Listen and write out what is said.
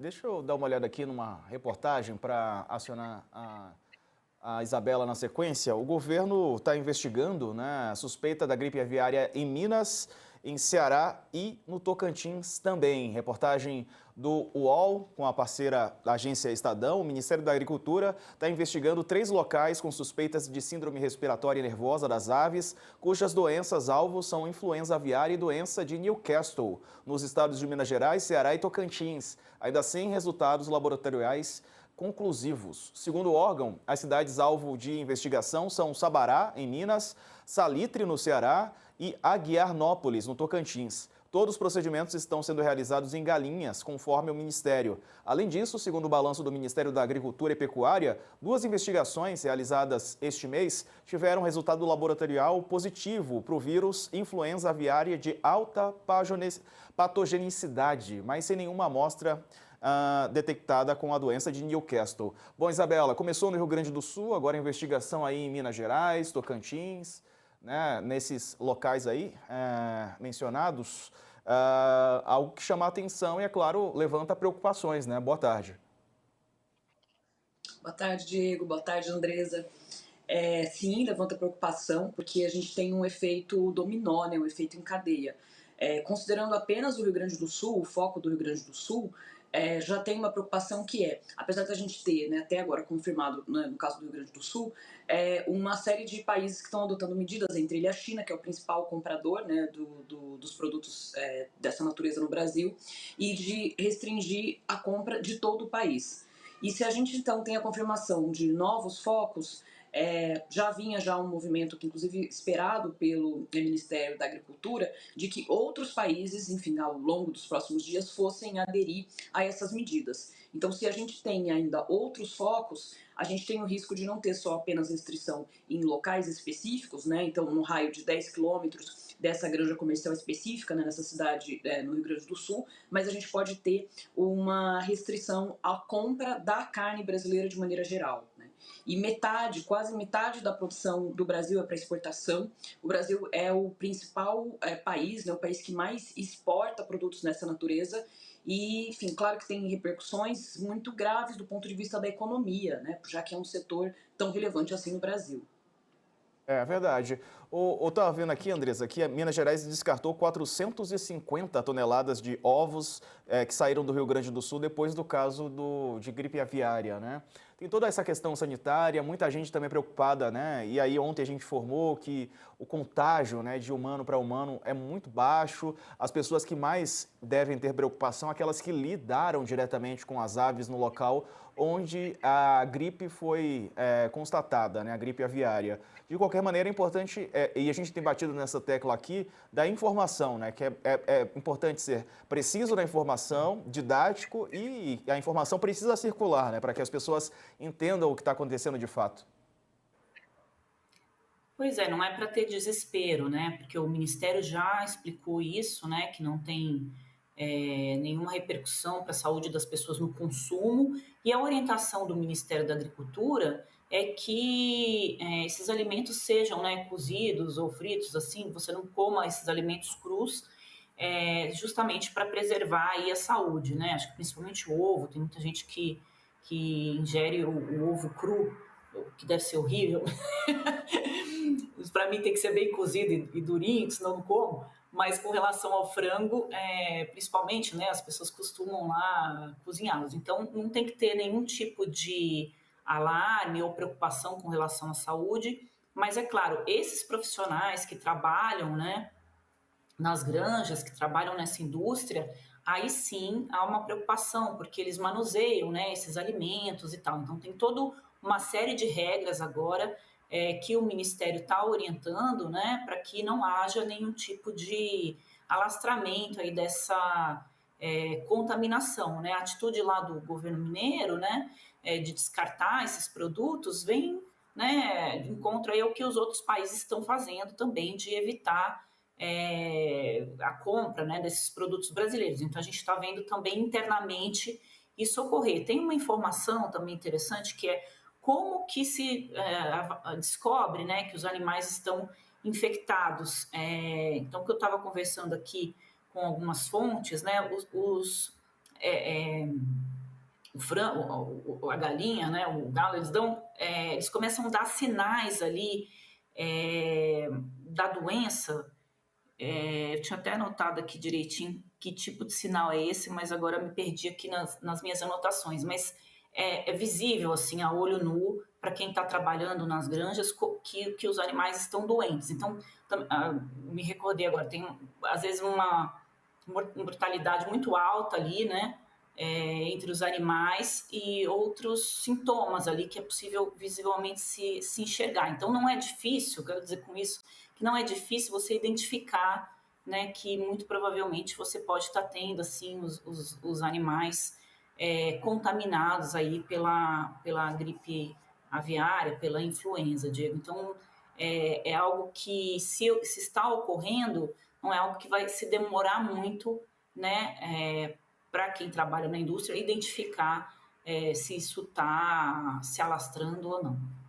Deixa eu dar uma olhada aqui numa reportagem para acionar a Isabela na sequência. O governo está investigando, né, a suspeita da gripe aviária em Minas, em Ceará e no Tocantins também. Reportagem do UOL com a parceira da agência Estadão. O Ministério da Agricultura está investigando 3 locais com suspeitas de síndrome respiratória nervosa das aves, cujas doenças-alvo são influenza aviária e doença de Newcastle, nos estados de Minas Gerais, Ceará e Tocantins, ainda sem resultados laboratoriais conclusivos. Segundo o órgão, as cidades alvo de investigação são Sabará, em Minas, Salitre, no Ceará, e Aguiarnópolis, no Tocantins. Todos os procedimentos estão sendo realizados em Galinhas, conforme o Ministério. Além disso, segundo o balanço do Ministério da Agricultura e Pecuária, 2 investigações realizadas este mês tiveram resultado laboratorial positivo para o vírus influenza aviária de alta patogenicidade, mas sem nenhuma amostra detectada com a doença de Newcastle. Bom, Isabela, começou no Rio Grande do Sul, agora a investigação aí em Minas Gerais, Tocantins, né, nesses locais aí mencionados, algo que chama a atenção e, é claro, levanta preocupações, né? Boa tarde. Boa tarde, Diego. Boa tarde, Andresa. Sim, levanta preocupação, porque a gente tem um efeito dominó, né, um efeito em cadeia. Considerando apenas o Rio Grande do Sul, o foco do Rio Grande do Sul, já tem uma preocupação que apesar da gente ter, né, até agora confirmado, né, no caso do Rio Grande do Sul, uma série de países que estão adotando medidas, entre eles a China, que é o principal comprador, né, dos produtos dessa natureza no Brasil, e de restringir a compra de todo o país. E se a gente então tem a confirmação de novos focos, já vinha um movimento que inclusive esperado pelo Ministério da Agricultura, de que outros países, enfim, ao longo dos próximos dias, fossem aderir a essas medidas. Então, se a gente tem ainda outros focos, a gente tem o risco de não ter só apenas restrição em locais específicos, né? Então, no raio de 10 quilômetros dessa granja comercial específica, né, nessa cidade no Rio Grande do Sul, mas a gente pode ter uma restrição à compra da carne brasileira de maneira geral, né? E quase metade da produção do Brasil é para exportação. O Brasil é o principal país, né, o país que mais exporta produtos nessa natureza. E, enfim, claro que tem repercussões muito graves do ponto de vista da economia, né, já que é um setor tão relevante assim no Brasil. É verdade. Eu estava vendo aqui, Andressa, que a Minas Gerais descartou 450 toneladas de ovos que saíram do Rio Grande do Sul depois do caso de gripe aviária, né? Tem toda essa questão sanitária, muita gente também preocupada, né? E aí ontem a gente informou que o contágio, né, de humano para humano é muito baixo. As pessoas que mais devem ter preocupação são aquelas que lidaram diretamente com as aves no local onde a gripe foi constatada, né, a gripe aviária. De qualquer maneira, é importante, e a gente tem batido nessa tecla aqui, da informação, né, que é importante ser preciso na informação, didático, e a informação precisa circular, né, para que as pessoas entendam o que está acontecendo de fato. Pois é, não é para ter desespero, né? Porque o Ministério já explicou isso, né? Que não tem nenhuma repercussão para a saúde das pessoas no consumo. E a orientação do Ministério da Agricultura é que esses alimentos sejam, né, cozidos ou fritos, assim, você não coma esses alimentos crus, justamente para preservar aí a saúde, né? Acho que principalmente o ovo, tem muita gente que ingere o ovo cru, que deve ser horrível. Para mim tem que ser bem cozido e durinho, senão não como. Mas com relação ao frango, principalmente, né, as pessoas costumam lá cozinhá-los. Então não tem que ter nenhum tipo de alarme ou preocupação com relação à saúde. Mas é claro, esses profissionais que trabalham, né, nas granjas, que trabalham nessa indústria, aí sim há uma preocupação, porque eles manuseiam, né, esses alimentos e tal. Então tem toda uma série de regras agora que o Ministério está orientando, né, para que não haja nenhum tipo de alastramento aí dessa contaminação, né? A atitude lá do governo mineiro, né, de descartar esses produtos vem, né, de encontro aí ao que os outros países estão fazendo também, de evitar a compra, né, desses produtos brasileiros. Então a gente está vendo também internamente isso ocorrer. Tem uma informação também interessante que é como que se descobre, né, que os animais estão infectados. Então, que eu estava conversando aqui com algumas fontes, né, frango, a galinha, né, o galo, eles começam a dar sinais ali da doença. Eu tinha até anotado aqui direitinho que tipo de sinal é esse, mas agora me perdi aqui nas minhas anotações. Mas é visível, assim, a olho nu, para quem está trabalhando nas granjas, que os animais estão doentes. Então, me recordei agora, tem às vezes uma mortalidade muito alta ali, né? Entre os animais e outros sintomas ali que é possível visivelmente se enxergar. Então, não é difícil, quero dizer com isso, que não é difícil você identificar, né, que muito provavelmente você pode estar tendo, assim, os animais contaminados aí pela gripe aviária, pela influenza, Diego. Então, é algo que, se está ocorrendo, não é algo que vai se demorar muito, né, para quem trabalha na indústria, identificar se isso está se alastrando ou não.